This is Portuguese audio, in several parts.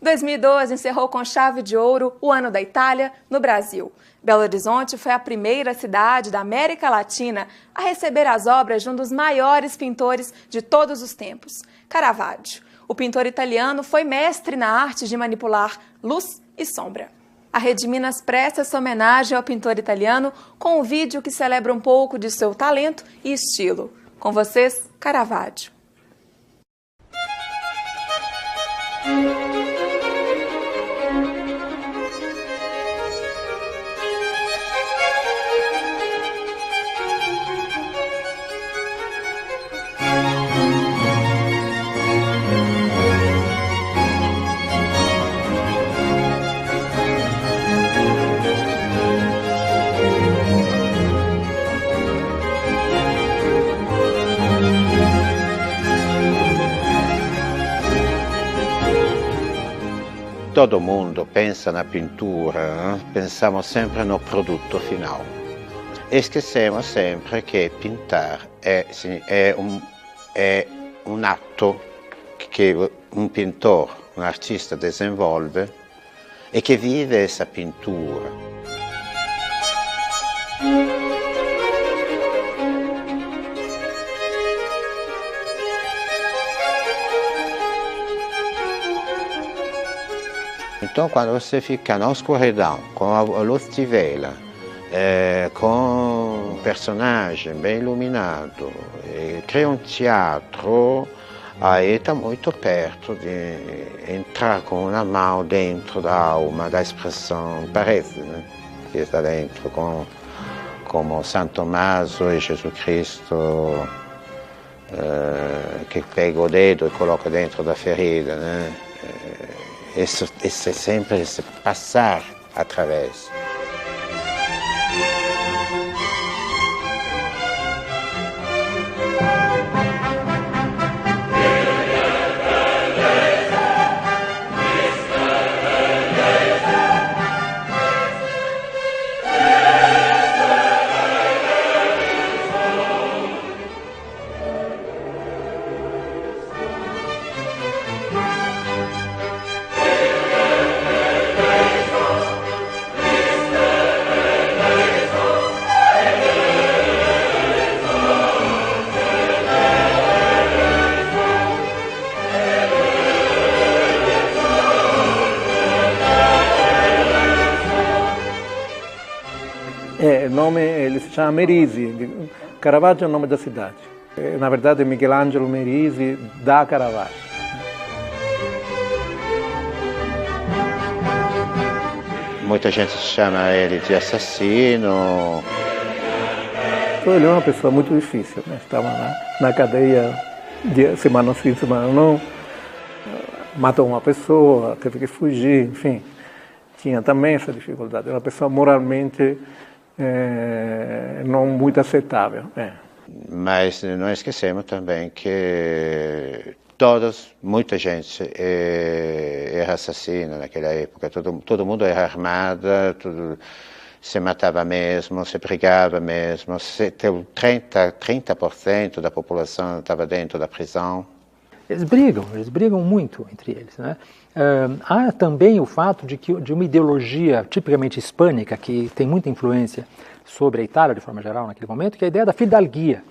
2012 encerrou com chave de ouro o Ano da Itália no Brasil. Belo Horizonte foi a primeira cidade da América Latina a receber as obras de um dos maiores pintores de todos os tempos, Caravaggio. O pintor italiano foi mestre na arte de manipular luz e sombra. A Rede Minas presta essa homenagem ao pintor italiano com um vídeo que celebra um pouco de seu talento e estilo. Com vocês, Caravaggio. Todo mundo pensa na pintura, pensamos sempre no produto final. Esquecemos sempre que pintar é um ato que um pintor, um artista desenvolve e que vive essa pintura. Então, quando você fica na escuridão, com a luz de vela, com um personagem bem iluminado, cria um teatro, aí está muito perto de entrar com uma mão dentro da alma, da expressão, parece, né? Que está dentro, como São Tommaso e Jesus Cristo, que pega o dedo e coloca dentro da ferida, né? Isso é sempre se passar através. O nome ele se chama Merisi, Caravaggio é o nome da cidade. Na verdade, Michelangelo Merisi da Caravaggio. Muita gente chama ele de assassino. Ele é uma pessoa muito difícil, né? Estava na cadeia de semana sim, semana não, matou uma pessoa, teve que fugir, enfim. Tinha também essa dificuldade. Era uma pessoa moralmente não muito aceitável. Mas não esquecemos também que muita gente era assassina naquela época, todo mundo era armado, se matava mesmo, se brigava mesmo, 30% da população estava dentro da prisão. Eles brigam muito entre eles, né? Há também o fato de uma ideologia tipicamente hispânica, que tem muita influência sobre a Itália, de forma geral, naquele momento, que é a ideia da fidalguia.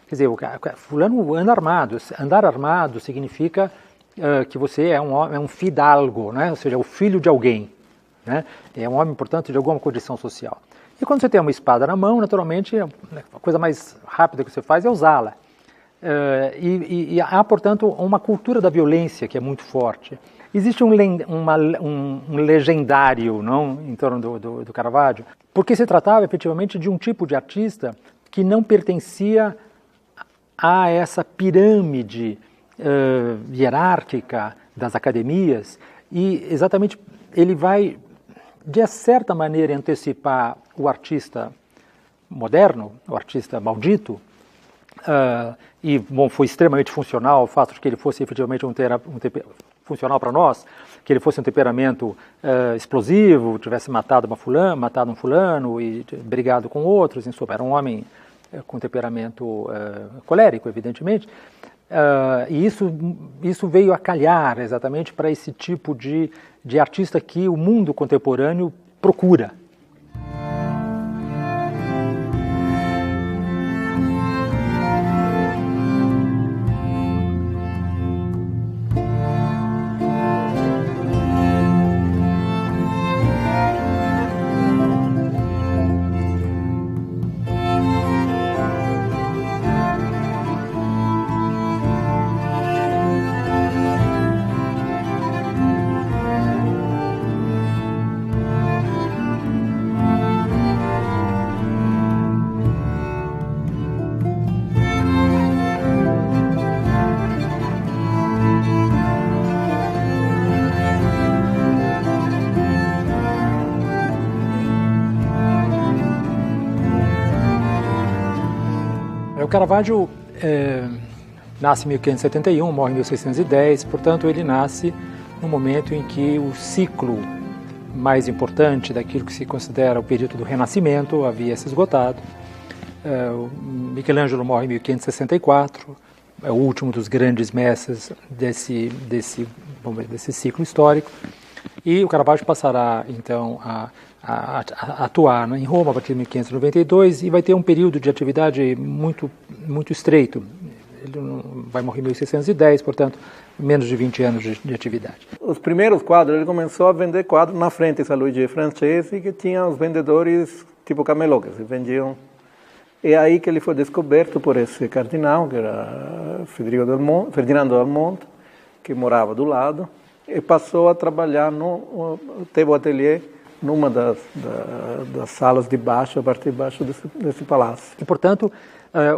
Quer dizer, fulano anda armado. Andar armado significa que você é um fidalgo, né? Ou seja, o filho de alguém, né? É um homem, portanto, de alguma condição social. E quando você tem uma espada na mão, naturalmente, a coisa mais rápida que você faz é usá-la. E há, portanto, uma cultura da violência que é muito forte. Existe um legendário, não, em torno do Caravaggio, porque se tratava efetivamente de um tipo de artista que não pertencia a essa pirâmide hierárquica das academias, e exatamente ele vai, de certa maneira, antecipar o artista moderno, o artista maldito, e bom, foi extremamente funcional o fato de que ele fosse efetivamente funcional para nós, que ele fosse um temperamento explosivo, tivesse matado um fulano e brigado com outros, em suma, era um homem com temperamento colérico, evidentemente, E isso veio a calhar exatamente para esse tipo de artista que o mundo contemporâneo procura. O Caravaggio nasce em 1571, morre em 1610, portanto ele nasce no momento em que o ciclo mais importante daquilo que se considera o período do Renascimento havia se esgotado. Michelangelo morre em 1564, é o último dos grandes mestres desse ciclo histórico, e o Caravaggio passará então a atuar em Roma a partir de 1592 e vai ter um período de atividade muito estreito. Ele vai morrer em 1610, portanto, menos de 20 anos de atividade. Os primeiros quadros, ele começou a vender quadros na frente da Luigi Francesi, que tinha os vendedores tipo camelô, que se vendiam. É aí que ele foi descoberto por esse cardinal, que era Ferdinando Del Monte, que morava do lado, e passou a trabalhar teve o ateliê numa das salas de baixo, a partir de baixo desse palácio. E, portanto,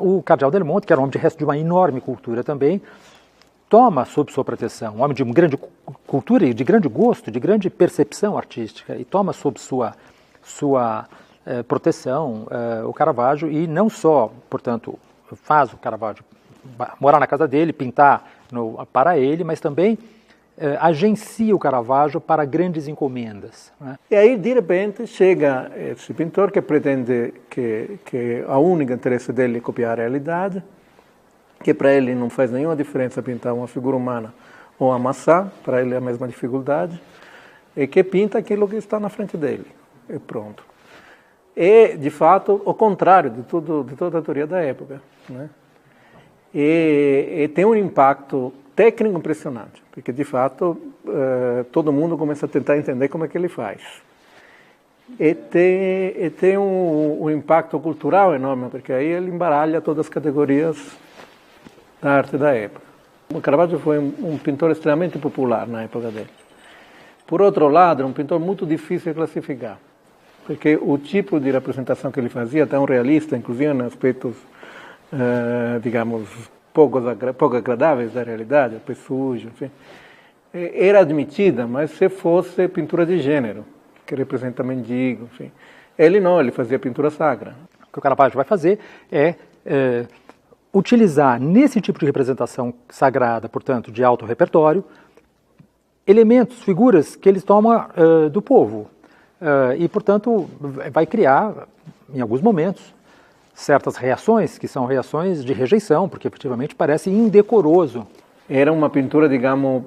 o cardeal Del Monte, que era um homem de uma enorme cultura também, toma sob sua proteção, um homem de grande cultura e de grande gosto, de grande percepção artística, e toma sob sua proteção o Caravaggio, e não só, portanto, faz o Caravaggio morar na casa dele, pintar para ele, mas também agencia o Caravaggio para grandes encomendas, né? E aí, de repente, chega esse pintor que pretende que a única interesse dele é copiar a realidade, que para ele não faz nenhuma diferença pintar uma figura humana ou uma maçã, para ele é a mesma dificuldade, e que pinta aquilo que está na frente dele, e pronto. É, de fato, o contrário de toda a teoria da época, né? E tem um impacto técnico impressionante, porque de fato todo mundo começa a tentar entender como é que ele faz. E tem um impacto cultural enorme, porque aí ele embaralha todas as categorias da arte da época. O Caravaggio foi um pintor extremamente popular na época dele. Por outro lado, é um pintor muito difícil de classificar, porque o tipo de representação que ele fazia, tão realista, inclusive em aspectos, digamos, pouco agradáveis da realidade, pé sujo, enfim, era admitida, mas se fosse pintura de gênero, que representa mendigo, enfim. Ele não, ele fazia pintura sagra. O que o Caravaggio vai fazer é utilizar nesse tipo de representação sagrada, portanto, de alto repertório, elementos, figuras que eles tomam do povo. E, portanto, vai criar, em alguns momentos, certas reações, que são reações de rejeição, porque efetivamente parece indecoroso. Era uma pintura, digamos,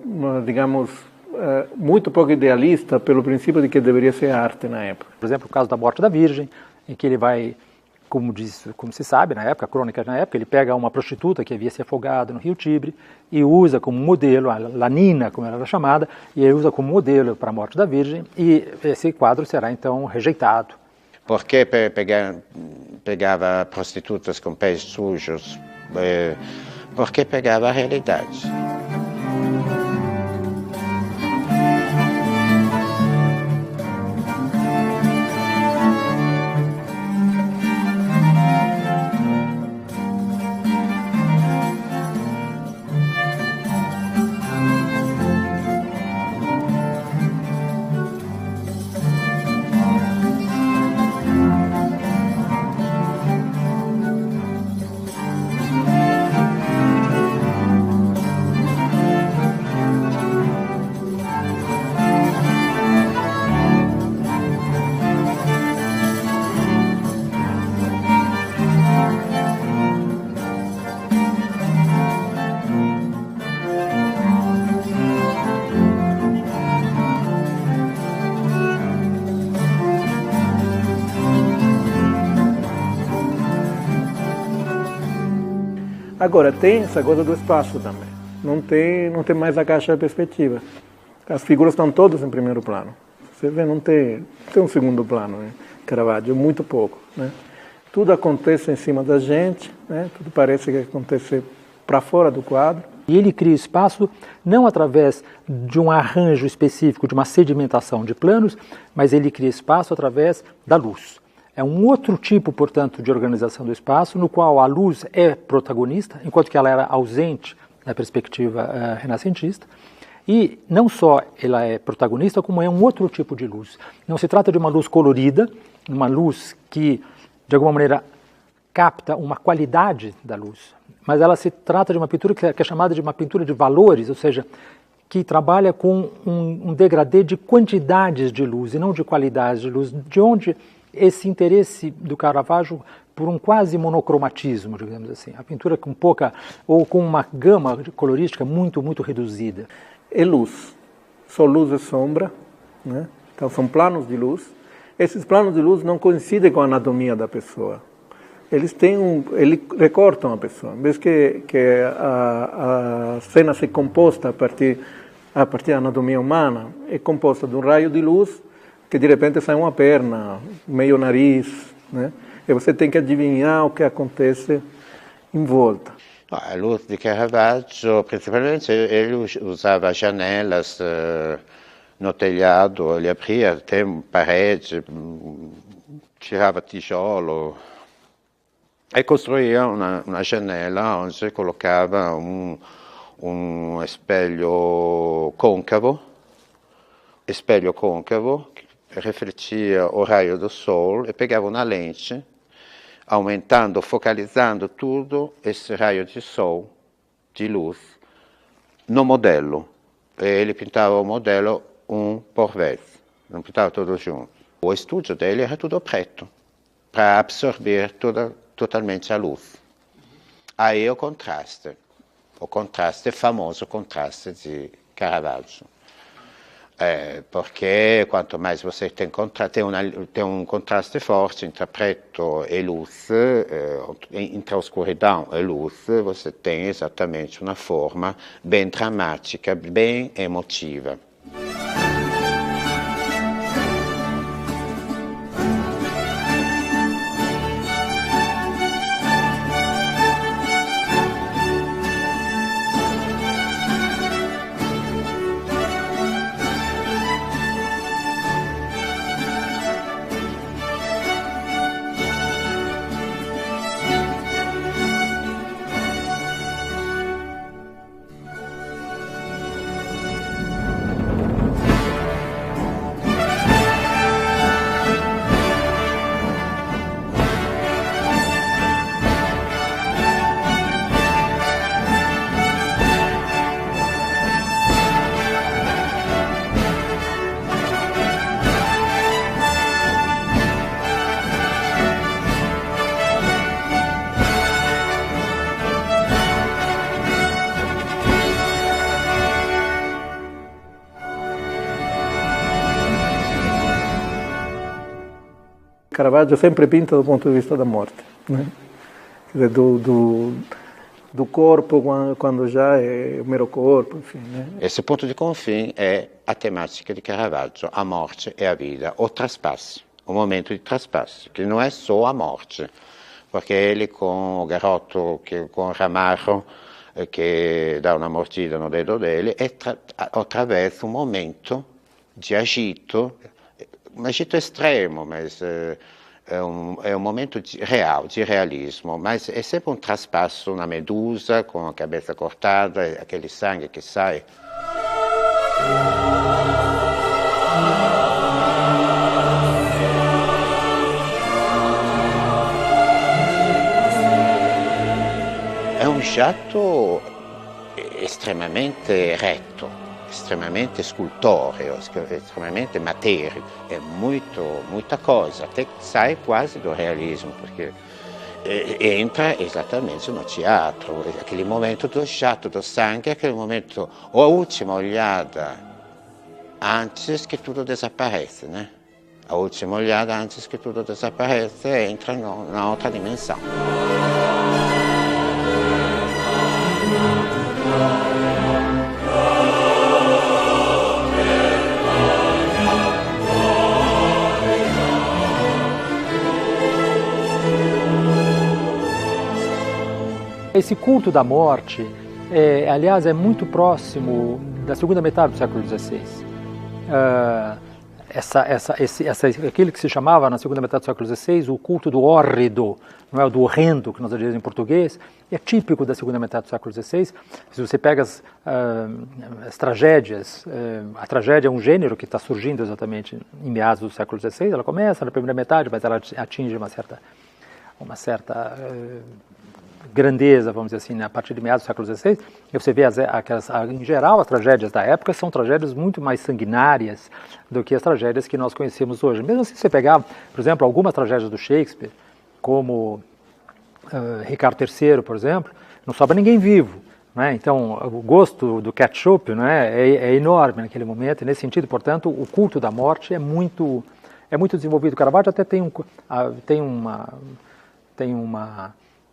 muito pouco idealista, pelo princípio de que deveria ser arte na época. Por exemplo, o caso da Morte da Virgem, em que ele vai, como se sabe na época, a crônica na época, ele pega uma prostituta que havia se afogado no Rio Tibre e usa como modelo, a Lanina, como ela era chamada, e ele usa como modelo para a Morte da Virgem, e esse quadro será então rejeitado. Porque pegava prostitutas com pés sujos, porque pegava a realidade. Agora, tem essa coisa do espaço também. Não tem mais a caixa de perspectiva. As figuras estão todas em primeiro plano. Você vê, não tem um segundo plano, né? Caravaggio, muito pouco, né? Tudo acontece em cima da gente, né? Tudo parece que acontece para fora do quadro. E ele cria espaço não através de um arranjo específico, de uma sedimentação de planos, mas ele cria espaço através da luz. É um outro tipo, portanto, de organização do espaço, no qual a luz é protagonista, enquanto que ela era ausente na perspectiva renascentista. E não só ela é protagonista, como é um outro tipo de luz. Não se trata de uma luz colorida, uma luz que, de alguma maneira, capta uma qualidade da luz, mas ela se trata de uma pintura que é chamada de uma pintura de valores, ou seja, que trabalha com um degradê de quantidades de luz e não de qualidades de luz, de onde esse interesse do Caravaggio por um quase monocromatismo, digamos assim, a pintura com pouca, ou com uma gama colorística muito, muito reduzida. É luz, só luz e sombra, né? Então são planos de luz. Esses planos de luz não coincidem com a anatomia da pessoa. Eles recortam a pessoa. Em vez que a cena seja composta a partir da anatomia humana, é composta de um raio de luz que de repente sai uma perna, meio nariz, né? E você tem que adivinhar o que acontece em volta. A luz de Caravaggio, principalmente, ele usava janelas no telhado, ele abria até parede, tirava tijolo e construía uma janela onde colocava um espelho côncavo que refletia o raio do sol e pegava uma lente, aumentando, focalizando tudo esse raio de sol, de luz, no modelo. E ele pintava o modelo um por vez, não pintava tudo junto. O estúdio dele era tudo preto, para absorver totalmente a luz. Aí o famoso contraste de Caravaggio. Porque quanto mais você tem um contraste forte entre preto e luz, entre a escuridão e luz, você tem exatamente uma forma bem dramática, bem emotiva. Caravaggio sempre pinta do ponto de vista da morte, né? Quer dizer, do corpo quando já é o mero corpo, enfim, né? Esse ponto de confim é a temática de Caravaggio, a morte e a vida, o traspasso, o momento de traspasso, que não é só a morte, porque ele com o garoto, com o ramarro, que dá uma mordida no dedo dele, attraversa um momento de agito, um agito extremo, mas é um momento real, de realismo, mas é sempre um traspasso, uma medusa com a cabeça cortada, aquele sangue que sai. É um jato extremamente reto, estremamente scultoreo, estremamente matéreo, é muita coisa, até que sai quase do realismo, porque entra exatamente no teatro, aquele momento do jato, do sangue, aquele momento, a última olhada antes que tudo desaparece, né? A última olhada antes que tudo desaparece entra na outra dimensão. Esse culto da morte, aliás, é muito próximo da segunda metade do século XVI. Aquilo que se chamava na segunda metade do século XVI o culto do hórrido, não é o do horrendo, que nós dizemos em português, é típico da segunda metade do século XVI. Se você pega as tragédias, a tragédia é um gênero que está surgindo exatamente em meados do século XVI, ela começa na primeira metade, mas ela atinge uma certa grandeza, vamos dizer assim, a partir de meados do século XVI, e você vê, em geral, as tragédias da época são tragédias muito mais sanguinárias do que as tragédias que nós conhecemos hoje. Mesmo se você pegar, por exemplo, algumas tragédias do Shakespeare, como Ricardo III, por exemplo, não sobra ninguém vivo, né? Então, o gosto do ketchup, né, é enorme naquele momento, e nesse sentido, portanto, o culto da morte é muito desenvolvido. O Caravaggio até tem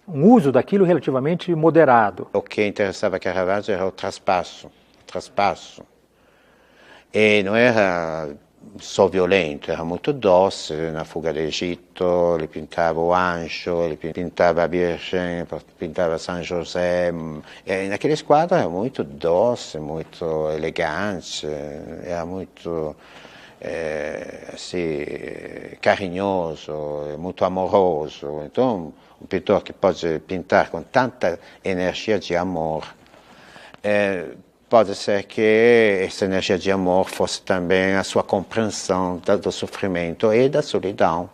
um uso daquilo relativamente moderado. O que interessava a Caravaggio era o traspasso. E não era só violento, era muito doce. Na Fuga do Egito ele pintava o anjo, ele pintava a Virgem, pintava São José. E naqueles quadros era muito doce, muito elegante, era muito assim, carinhoso, muito amoroso. Então, um pintor que pode pintar com tanta energia de amor, pode ser que essa energia de amor fosse também a sua compreensão do sofrimento e da solidão.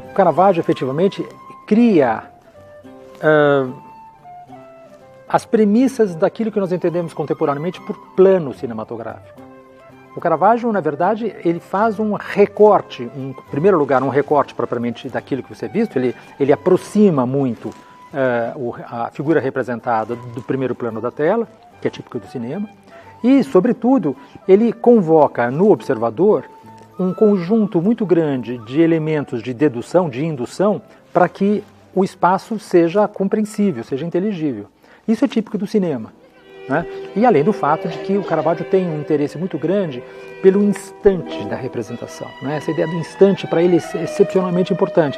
O Caravaggio, efetivamente, cria as premissas daquilo que nós entendemos contemporaneamente por plano cinematográfico. O Caravaggio, na verdade, ele faz um recorte, em primeiro lugar, um recorte propriamente daquilo que você tem visto, ele aproxima muito a figura representada do primeiro plano da tela, que é típico do cinema, e, sobretudo, ele convoca no observador um conjunto muito grande de elementos de dedução, de indução, para que o espaço seja compreensível, seja inteligível. Isso é típico do cinema, né? E além do fato de que o Caravaggio tem um interesse muito grande pelo instante da representação, né? Essa ideia do instante para ele é excepcionalmente importante.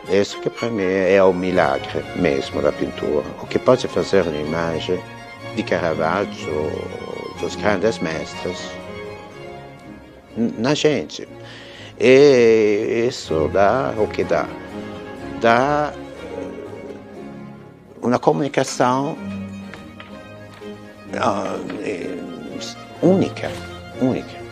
Isso que para mim é o milagre mesmo da pintura. O que pode fazer uma imagem de Caravaggio, dos grandes mestres, na gente. E isso dá o que dá? Dá uma comunicação única, única.